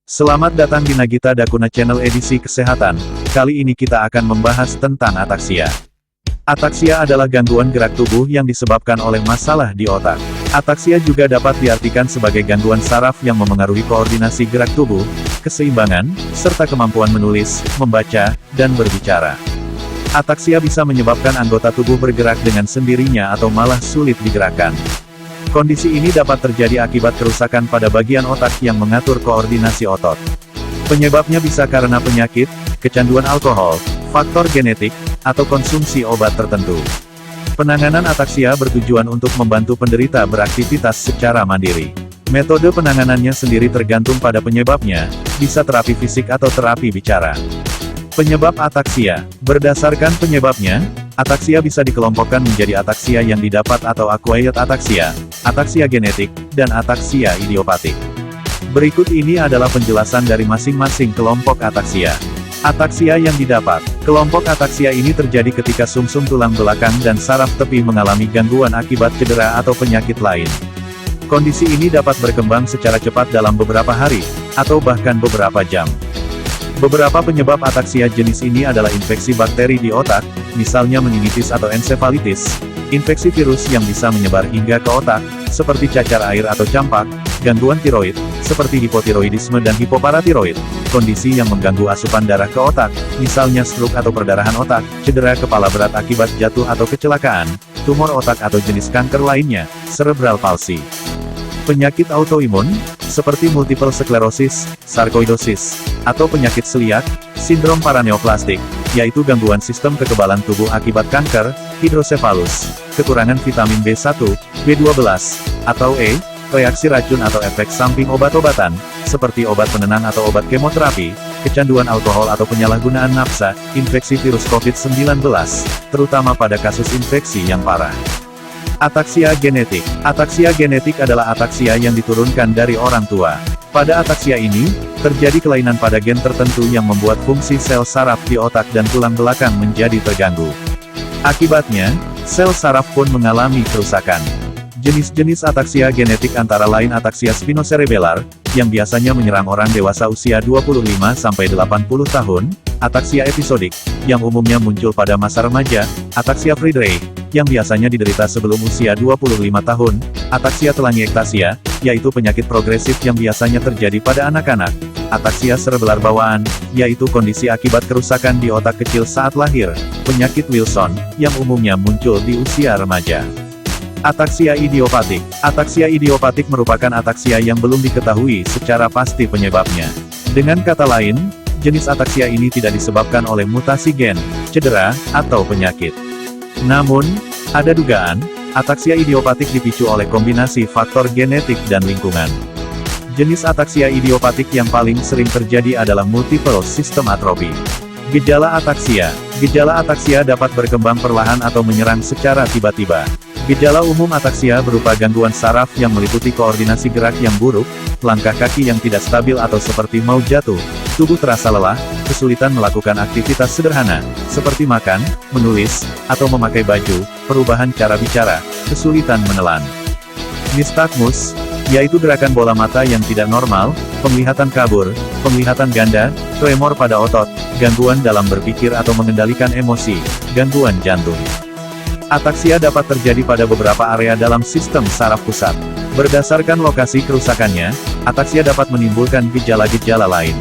Selamat datang di Nagita Dakuna Channel edisi kesehatan. Kali ini kita akan membahas tentang ataksia. Ataksia adalah gangguan gerak tubuh yang disebabkan oleh masalah di otak. Ataksia juga dapat diartikan sebagai gangguan saraf yang memengaruhi koordinasi gerak tubuh, keseimbangan, serta kemampuan menulis, membaca, dan berbicara. Ataksia bisa menyebabkan anggota tubuh bergerak dengan sendirinya atau malah sulit digerakkan. Kondisi ini dapat terjadi akibat kerusakan pada bagian otak yang mengatur koordinasi otot. Penyebabnya bisa karena penyakit, kecanduan alkohol, faktor genetik, atau konsumsi obat tertentu. Penanganan ataksia bertujuan untuk membantu penderita beraktivitas secara mandiri. Metode penanganannya sendiri tergantung pada penyebabnya, bisa terapi fisik atau terapi bicara. Penyebab ataksia. Berdasarkan penyebabnya, ataksia bisa dikelompokkan menjadi ataksia yang didapat atau acquired ataksia, ataksia genetik, dan ataksia idiopatik. Berikut ini adalah penjelasan dari masing-masing kelompok ataksia. Ataksia yang didapat. Kelompok ataksia ini terjadi ketika sumsum tulang belakang dan saraf tepi mengalami gangguan akibat cedera atau penyakit lain. Kondisi ini dapat berkembang secara cepat dalam beberapa hari, atau bahkan beberapa jam. Beberapa penyebab ataksia jenis ini adalah infeksi bakteri di otak, misalnya meningitis atau ensefalitis, infeksi virus yang bisa menyebar hingga ke otak, seperti cacar air atau campak, gangguan tiroid, seperti hipotiroidisme dan hipoparatiroid, kondisi yang mengganggu asupan darah ke otak, misalnya stroke atau perdarahan otak, cedera kepala berat akibat jatuh atau kecelakaan, tumor otak atau jenis kanker lainnya, cerebral palsy. Penyakit autoimun, seperti multiple sklerosis, sarkoidosis, atau penyakit celiak, sindrom paraneoplastik, yaitu gangguan sistem kekebalan tubuh akibat kanker, hidrosefalus, kekurangan vitamin B1, B12, atau E, reaksi racun atau efek samping obat-obatan, seperti obat penenang atau obat kemoterapi, kecanduan alkohol atau penyalahgunaan nafsa, infeksi virus COVID-19, terutama pada kasus infeksi yang parah. Ataksia genetik. Ataksia genetik adalah ataksia yang diturunkan dari orang tua. Pada ataksia ini, terjadi kelainan pada gen tertentu yang membuat fungsi sel saraf di otak dan tulang belakang menjadi terganggu. Akibatnya, sel saraf pun mengalami kerusakan. Jenis-jenis ataksia genetik antara lain ataksia spinocerebellar, yang biasanya menyerang orang dewasa usia 25-80 tahun, ataksia episodik, yang umumnya muncul pada masa remaja, ataksia Friedreich, yang biasanya diderita sebelum usia 25 tahun, ataksia telangiektasia, yaitu penyakit progresif yang biasanya terjadi pada anak-anak, ataksia cerebellar bawaan, yaitu kondisi akibat kerusakan di otak kecil saat lahir, penyakit Wilson, yang umumnya muncul di usia remaja. Ataksia idiopatik. Ataksia idiopatik merupakan ataksia yang belum diketahui secara pasti penyebabnya. Dengan kata lain, jenis ataksia ini tidak disebabkan oleh mutasi gen, cedera, atau penyakit. Namun, ada dugaan, ataksia idiopatik dipicu oleh kombinasi faktor genetik dan lingkungan. Jenis ataksia idiopatik yang paling sering terjadi adalah multiple system atrophy. Gejala ataksia. Gejala ataksia dapat berkembang perlahan atau menyerang secara tiba-tiba. Gejala umum ataksia berupa gangguan saraf yang meliputi koordinasi gerak yang buruk, langkah kaki yang tidak stabil atau seperti mau jatuh, tubuh terasa lelah, kesulitan melakukan aktivitas sederhana, seperti makan, menulis, atau memakai baju, perubahan cara bicara, kesulitan menelan. Nystagmus, yaitu gerakan bola mata yang tidak normal, penglihatan kabur, penglihatan ganda, tremor pada otot, gangguan dalam berpikir atau mengendalikan emosi, gangguan jantung. Ataksia dapat terjadi pada beberapa area dalam sistem saraf pusat. Berdasarkan lokasi kerusakannya, ataksia dapat menimbulkan gejala-gejala lain.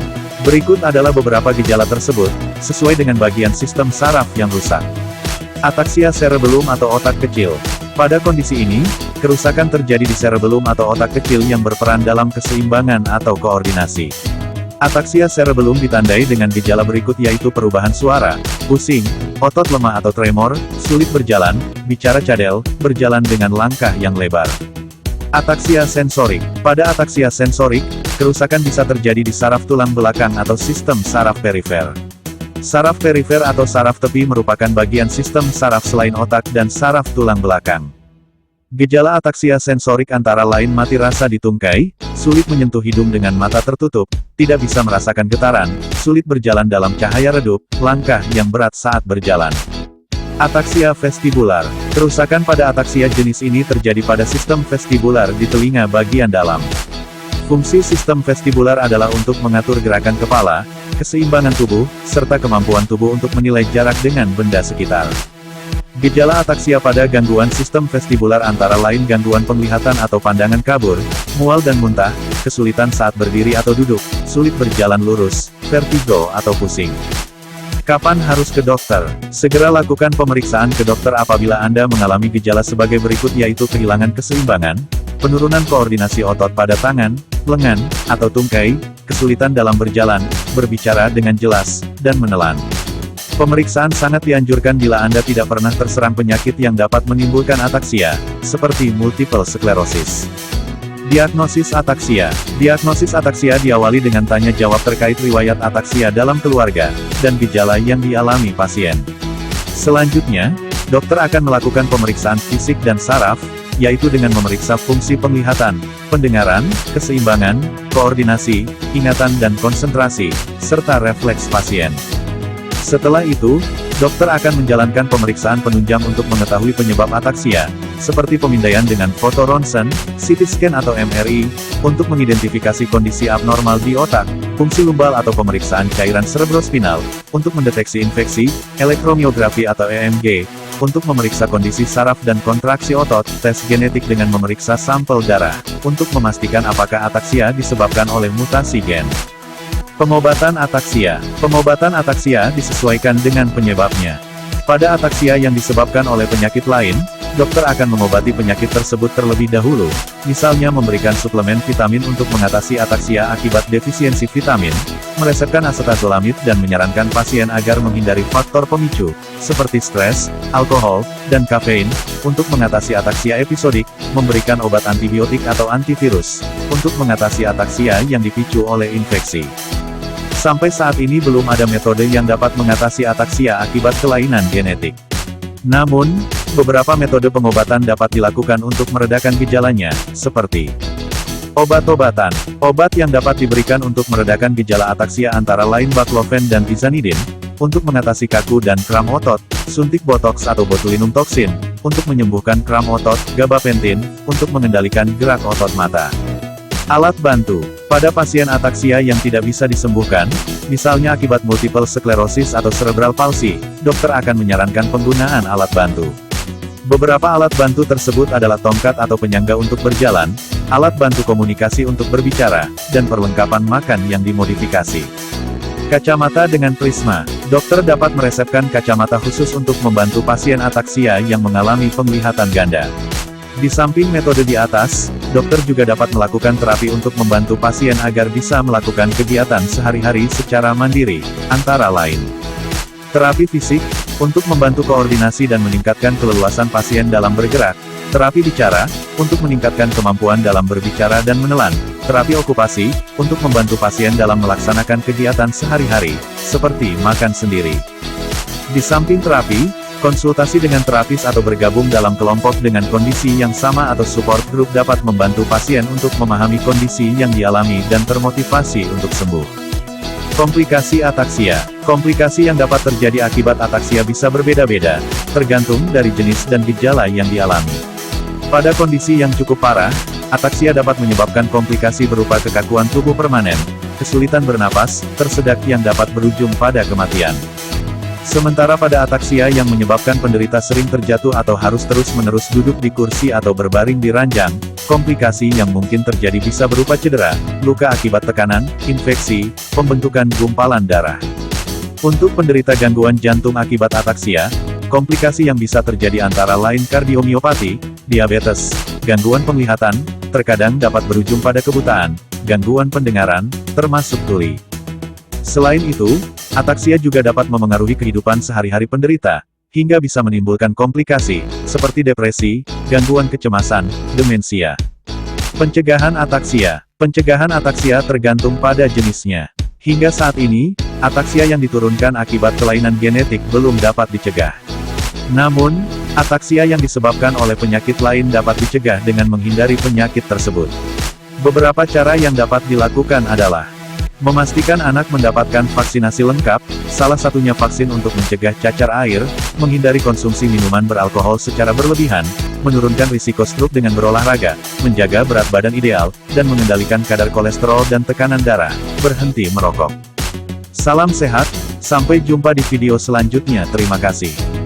Berikut adalah beberapa gejala tersebut, sesuai dengan bagian sistem saraf yang rusak. Ataksia cerebellum atau otak kecil. Pada kondisi ini, kerusakan terjadi di cerebellum atau otak kecil yang berperan dalam keseimbangan atau koordinasi. Ataksia cerebellum ditandai dengan gejala berikut yaitu perubahan suara, pusing, otot lemah atau tremor, sulit berjalan, bicara cadel, berjalan dengan langkah yang lebar. Ataksia sensorik. Pada ataksia sensorik, kerusakan bisa terjadi di saraf tulang belakang atau sistem saraf perifer. Saraf perifer atau saraf tepi merupakan bagian sistem saraf selain otak dan saraf tulang belakang. Gejala ataksia sensorik antara lain mati rasa di tungkai, sulit menyentuh hidung dengan mata tertutup, tidak bisa merasakan getaran, sulit berjalan dalam cahaya redup, langkah yang berat saat berjalan. Ataksia vestibular. Kerusakan pada ataksia jenis ini terjadi pada sistem vestibular di telinga bagian dalam. Fungsi sistem vestibular adalah untuk mengatur gerakan kepala, keseimbangan tubuh, serta kemampuan tubuh untuk menilai jarak dengan benda sekitar. Gejala ataksia pada gangguan sistem vestibular antara lain gangguan penglihatan atau pandangan kabur, mual dan muntah, kesulitan saat berdiri atau duduk, sulit berjalan lurus, vertigo atau pusing. Kapan harus ke dokter? Segera lakukan pemeriksaan ke dokter apabila Anda mengalami gejala sebagai berikut yaitu kehilangan keseimbangan, penurunan koordinasi otot pada tangan, lengan, atau tungkai, kesulitan dalam berjalan, berbicara dengan jelas, dan menelan. Pemeriksaan sangat dianjurkan bila Anda tidak pernah terserang penyakit yang dapat menimbulkan ataksia, seperti multiple sclerosis. Diagnosis ataksia. Diagnosis ataksia diawali dengan tanya jawab terkait riwayat ataksia dalam keluarga, dan gejala yang dialami pasien. Selanjutnya, dokter akan melakukan pemeriksaan fisik dan saraf, yaitu dengan memeriksa fungsi penglihatan, pendengaran, keseimbangan, koordinasi, ingatan dan konsentrasi, serta refleks pasien. Setelah itu, dokter akan menjalankan pemeriksaan penunjang untuk mengetahui penyebab ataksia, seperti pemindaian dengan foto ronsen, CT scan atau MRI, untuk mengidentifikasi kondisi abnormal di otak, fungsi lumbal atau pemeriksaan cairan cerebrospinal, untuk mendeteksi infeksi, elektromiografi atau EMG, untuk memeriksa kondisi saraf dan kontraksi otot, tes genetik dengan memeriksa sampel darah, untuk memastikan apakah ataksia disebabkan oleh mutasi gen. Pengobatan ataksia. Pengobatan ataksia disesuaikan dengan penyebabnya. Pada ataksia yang disebabkan oleh penyakit lain, dokter akan mengobati penyakit tersebut terlebih dahulu, misalnya memberikan suplemen vitamin untuk mengatasi ataksia akibat defisiensi vitamin, meresepkan acetazolamid dan menyarankan pasien agar menghindari faktor pemicu, seperti stres, alkohol, dan kafein, untuk mengatasi ataksia episodik, memberikan obat antibiotik atau antivirus, untuk mengatasi ataksia yang dipicu oleh infeksi. Sampai saat ini belum ada metode yang dapat mengatasi ataksia akibat kelainan genetik. Namun, beberapa metode pengobatan dapat dilakukan untuk meredakan gejalanya, seperti obat-obatan. Obat yang dapat diberikan untuk meredakan gejala ataksia antara lain baclofen dan tizanidin, untuk mengatasi kaku dan kram otot, suntik botoks atau botulinum toksin, untuk menyembuhkan kram otot, gabapentin, untuk mengendalikan gerak otot mata. Alat bantu. Pada pasien ataksia yang tidak bisa disembuhkan, misalnya akibat multiple sclerosis atau cerebral palsy, dokter akan menyarankan penggunaan alat bantu. Beberapa alat bantu tersebut adalah tongkat atau penyangga untuk berjalan, alat bantu komunikasi untuk berbicara, dan perlengkapan makan yang dimodifikasi. Kacamata dengan prisma. Dokter dapat meresepkan kacamata khusus untuk membantu pasien ataksia yang mengalami penglihatan ganda. Di samping metode di atas, dokter juga dapat melakukan terapi untuk membantu pasien agar bisa melakukan kegiatan sehari-hari secara mandiri, antara lain terapi fisik, untuk membantu koordinasi dan meningkatkan keleluasan pasien dalam bergerak, terapi bicara, untuk meningkatkan kemampuan dalam berbicara dan menelan, terapi okupasi, untuk membantu pasien dalam melaksanakan kegiatan sehari-hari, seperti makan sendiri. Di samping terapi, konsultasi dengan terapis atau bergabung dalam kelompok dengan kondisi yang sama atau support group dapat membantu pasien untuk memahami kondisi yang dialami dan termotivasi untuk sembuh. Komplikasi ataksia. Komplikasi yang dapat terjadi akibat ataksia bisa berbeda-beda, tergantung dari jenis dan gejala yang dialami. Pada kondisi yang cukup parah, ataksia dapat menyebabkan komplikasi berupa kekakuan tubuh permanen, kesulitan bernapas, tersedak yang dapat berujung pada kematian. Sementara pada ataksia yang menyebabkan penderita sering terjatuh atau harus terus-menerus duduk di kursi atau berbaring di ranjang, komplikasi yang mungkin terjadi bisa berupa cedera, luka akibat tekanan, infeksi, pembentukan gumpalan darah. Untuk penderita gangguan jantung akibat ataksia, komplikasi yang bisa terjadi antara lain kardiomiopati, diabetes, gangguan penglihatan, terkadang dapat berujung pada kebutaan, gangguan pendengaran, termasuk tuli. Selain itu, ataksia juga dapat memengaruhi kehidupan sehari-hari penderita, hingga bisa menimbulkan komplikasi, seperti depresi, gangguan kecemasan, demensia. Pencegahan ataksia. Pencegahan ataksia tergantung pada jenisnya. Hingga saat ini, ataksia yang diturunkan akibat kelainan genetik belum dapat dicegah. Namun, ataksia yang disebabkan oleh penyakit lain dapat dicegah dengan menghindari penyakit tersebut. Beberapa cara yang dapat dilakukan adalah memastikan anak mendapatkan vaksinasi lengkap, salah satunya vaksin untuk mencegah cacar air, menghindari konsumsi minuman beralkohol secara berlebihan, menurunkan risiko stroke dengan berolahraga, menjaga berat badan ideal, dan mengendalikan kadar kolesterol dan tekanan darah. Berhenti merokok. Salam sehat, sampai jumpa di video selanjutnya. Terima kasih.